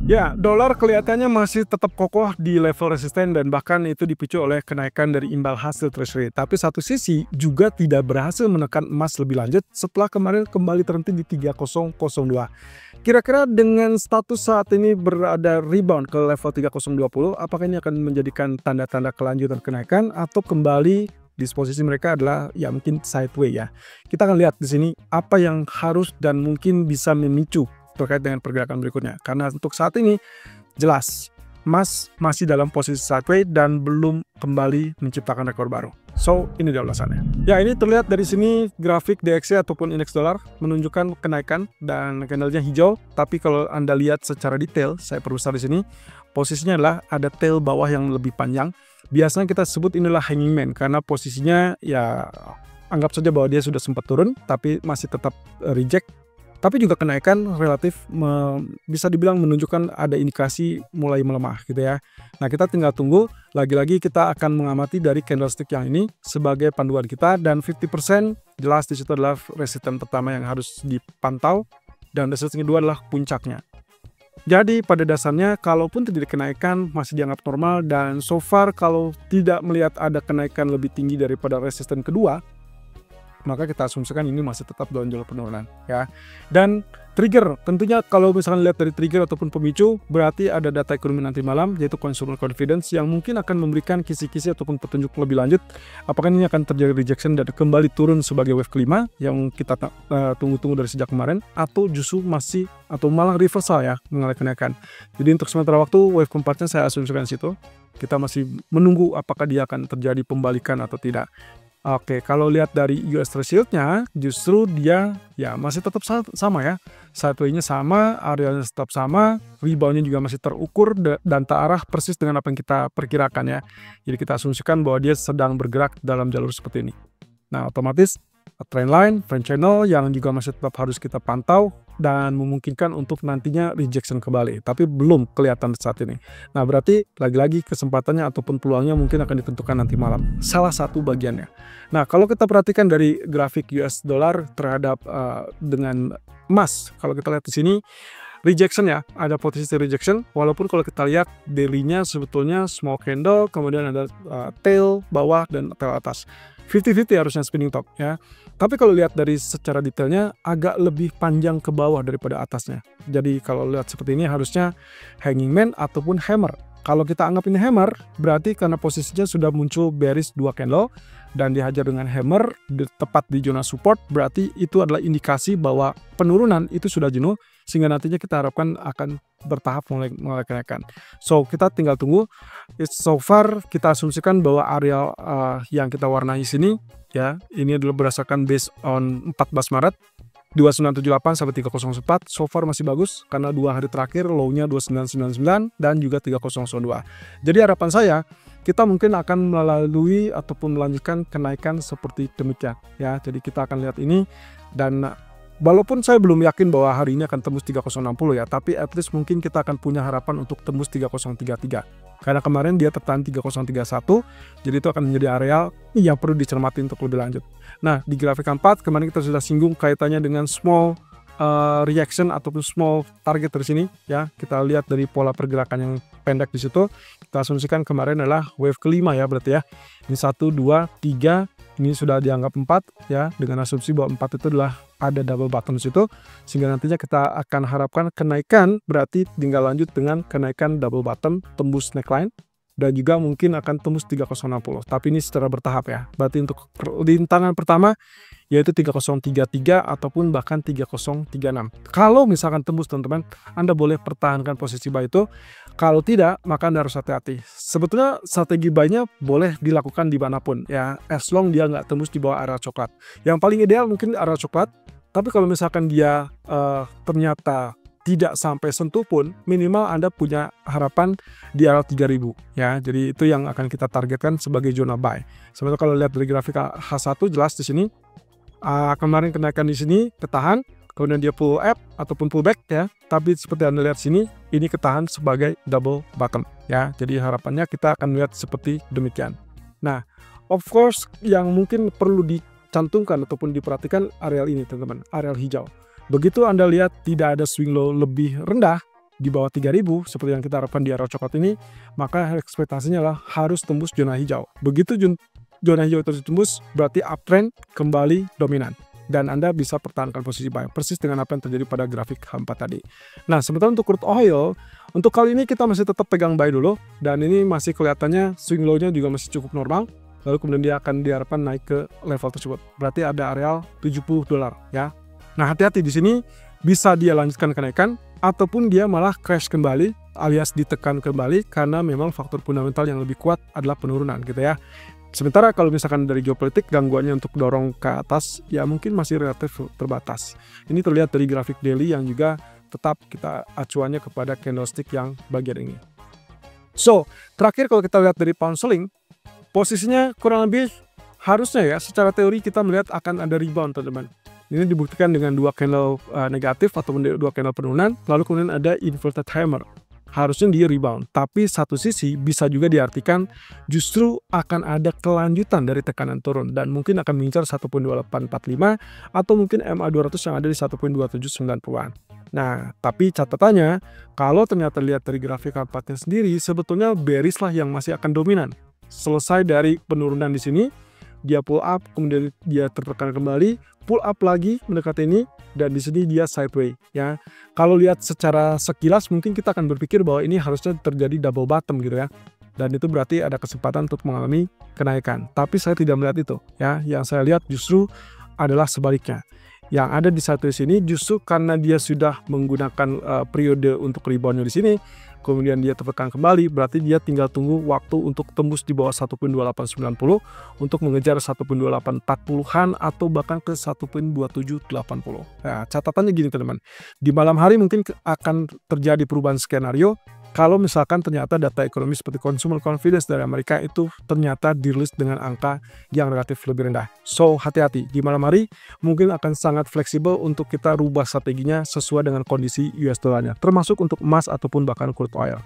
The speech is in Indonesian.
Ya, dolar kelihatannya masih tetap kokoh di level resisten dan bahkan itu dipicu oleh kenaikan dari imbal hasil treasury. Tapi satu sisi juga tidak berhasil menekan emas lebih lanjut setelah kemarin kembali terhenti di 3002. Kira-kira dengan status saat ini berada rebound ke level 3020, apakah ini akan menjadikan tanda-tanda kelanjutan kenaikan atau kembali disposisi mereka adalah ya mungkin sideways ya. Kita akan lihat di sini apa yang harus dan mungkin bisa memicu terkait dengan pergerakan berikutnya. Karena untuk saat ini jelas emas masih dalam posisi sideways dan belum kembali menciptakan rekor baru. So, ini dia ulasannya. Ya, ini terlihat dari sini grafik DXY ataupun indeks dolar menunjukkan kenaikan dan candlenya hijau. Tapi kalau Anda lihat secara detail, saya perbesar di sini, posisinya adalah ada tail bawah yang lebih panjang. Biasanya kita sebut inilah hanging man karena posisinya ya anggap saja bahwa dia sudah sempat turun tapi masih tetap reject. Tapi juga kenaikan relatif bisa dibilang menunjukkan ada indikasi mulai melemah gitu ya. Nah, kita tinggal tunggu, lagi-lagi kita akan mengamati dari candlestick yang ini sebagai panduan kita, dan 50% jelas di situ adalah resisten pertama yang harus dipantau dan resisten kedua adalah puncaknya. Jadi pada dasarnya kalaupun tidak kenaikan masih dianggap normal, dan so far kalau tidak melihat ada kenaikan lebih tinggi daripada resisten kedua, maka kita asumsikan ini masih tetap dalam jalur penurunan ya. Dan trigger, tentunya kalau misalkan lihat dari trigger ataupun pemicu, berarti ada data ekonomi nanti malam yaitu consumer confidence yang mungkin akan memberikan kisi-kisi ataupun petunjuk lebih lanjut apakah ini akan terjadi rejection dan kembali turun sebagai wave kelima yang kita tunggu-tunggu dari sejak kemarin, atau justru masih atau malah reversal ya mengalami kenaikan. Jadi untuk sementara waktu wave keempatnya saya asumsikan situ. Kita masih menunggu apakah dia akan terjadi pembalikan atau tidak. Oke, kalau lihat dari US Treasury-nya, justru dia ya masih tetap sama ya. Sideways-nya sama, areanya tetap sama, rebound-nya juga masih terukur dan terarah persis dengan apa yang kita perkirakan ya. Jadi kita asumsikan bahwa dia sedang bergerak dalam jalur seperti ini. Nah, otomatis trendline, trend channel yang juga masih tetap harus kita pantau dan memungkinkan untuk nantinya rejection kembali, tapi belum kelihatan saat ini. Nah, berarti lagi-lagi kesempatannya ataupun peluangnya mungkin akan ditentukan nanti malam. Salah satu bagiannya. Nah, kalau kita perhatikan dari grafik US dollar terhadap dengan emas, kalau kita lihat di sini rejection ya, ada posisi rejection, walaupun kalau kita lihat daily-nya sebetulnya small candle, kemudian ada tail bawah dan tail atas. 50-50 harusnya spinning top ya. Tapi kalau lihat dari secara detailnya agak lebih panjang ke bawah daripada atasnya. Jadi kalau lihat seperti ini harusnya hanging man ataupun hammer. Kalau kita anggap ini hammer, berarti karena posisinya sudah muncul bearish 2 candle dan dihajar dengan hammer tepat di zona support, berarti itu adalah indikasi bahwa penurunan itu sudah jenuh sehingga nantinya kita harapkan akan bertahap mulai kenaikan. So, kita tinggal tunggu. So far kita asumsikan bahwa area yang kita warnai sini ya, ini adalah berdasarkan based on 14 Maret 2978 sampai 3004. So far masih bagus karena 2 hari terakhir low-nya 2999 dan juga 3002. Jadi harapan saya kita mungkin akan melalui ataupun melanjutkan kenaikan seperti demikian ya. Jadi kita akan lihat ini, dan walaupun saya belum yakin bahwa hari ini akan tembus 3060 ya, tapi at least mungkin kita akan punya harapan untuk tembus 3033. Karena kemarin dia tertahan 3031, jadi itu akan menjadi area yang perlu dicermati untuk lebih lanjut. Nah, di grafik 4 kemarin kita sudah singgung kaitannya dengan small reaction ataupun small target dari sini ya. Kita lihat dari pola pergerakan yang pendek di situ. Kita asumsikan kemarin adalah wave kelima ya berarti ya. Ini 1 2 3, ini sudah dianggap 4 ya, dengan asumsi bahwa 4 itu adalah ada double bottom situ, sehingga nantinya kita akan harapkan kenaikan berarti tinggal lanjut dengan kenaikan double bottom tembus neckline dan juga mungkin akan tembus 3060, tapi ini secara bertahap ya. Berarti untuk rintangan pertama yaitu 3033 ataupun bahkan 3036. Kalau misalkan tembus teman-teman, Anda boleh pertahankan posisi buy itu. Kalau tidak, maka Anda harus hati-hati. Sebetulnya strategi buy-nya boleh dilakukan dimanapun ya, as long dia nggak tembus di bawah area coklat. Yang paling ideal mungkin area coklat, tapi kalau misalkan dia ternyata tidak sampai sentuh pun, minimal Anda punya harapan di area 3000 ya. Jadi itu yang akan kita targetkan sebagai zona buy. Sebenarnya kalau lihat dari grafik H1 jelas di sini kemarin kenaikan di sini ketahan, kemudian dia pull up ataupun pullback ya. Tapi seperti Anda lihat sini, ini ketahan sebagai double bottom ya. Jadi harapannya kita akan lihat seperti demikian. Nah, of course yang mungkin perlu dicantumkan ataupun diperhatikan areal ini teman-teman, areal hijau. Begitu Anda lihat tidak ada swing low lebih rendah, di bawah 3.000 seperti yang kita harapkan di arrow coklat ini, maka ekspektasinya adalah harus tembus zona hijau. Begitu zona hijau tertembus, berarti uptrend kembali dominan. Dan Anda bisa pertahankan posisi buy, persis dengan apa yang terjadi pada grafik H4 tadi. Nah, sementara untuk crude oil, untuk kali ini kita masih tetap pegang buy dulu, dan ini masih kelihatannya swing low-nya juga masih cukup normal, lalu kemudian dia akan diharapkan naik ke level tersebut. Berarti ada areal $70 ya. Nah, hati-hati di sini, bisa dia lanjutkan kenaikan, ataupun dia malah crash kembali, alias ditekan kembali, karena memang faktor fundamental yang lebih kuat adalah penurunan gitu ya. Sementara kalau misalkan dari geopolitik, gangguannya untuk dorong ke atas ya mungkin masih relatif terbatas. Ini terlihat dari grafik daily yang juga tetap kita acuannya kepada candlestick yang bagian ini. So, terakhir kalau kita lihat dari pound sterling, posisinya kurang lebih harusnya ya secara teori kita melihat akan ada rebound teman-teman. Ini dibuktikan dengan dua candle negatif ataupun dua candle penurunan, lalu kemudian ada inverted hammer. Harusnya dia rebound, tapi satu sisi bisa juga diartikan justru akan ada kelanjutan dari tekanan turun dan mungkin akan mengincar 1.2845 atau mungkin MA200 yang ada di 1.2790-an. Nah, tapi catatannya kalau ternyata lihat dari grafik H4-nya sendiri, sebetulnya bearish lah yang masih akan dominan. Selesai dari penurunan di sini, dia pull up, kemudian dia tertekan kembali, pull up lagi mendekati ini, dan di sini dia sideways ya. Kalau lihat secara sekilas mungkin kita akan berpikir bahwa ini harusnya terjadi double bottom gitu ya. Dan itu berarti ada kesempatan untuk mengalami kenaikan. Tapi saya tidak melihat itu ya. Yang saya lihat justru adalah sebaliknya. Yang ada di satu sini justru karena dia sudah menggunakan periode untuk reboundnya di sini, kemudian dia tertekan kembali, berarti dia tinggal tunggu waktu untuk tembus di bawah 1.2890 untuk mengejar 1.2840-an atau bahkan ke 1.2780. Nah, catatannya gini teman-teman, di malam hari mungkin akan terjadi perubahan skenario kalau misalkan ternyata data ekonomi seperti consumer confidence dari Amerika itu ternyata dirilis dengan angka yang relatif lebih rendah. So, hati-hati, di malam hari mungkin akan sangat fleksibel untuk kita rubah strateginya sesuai dengan kondisi US dollarnya, termasuk untuk emas ataupun bahkan crude oil.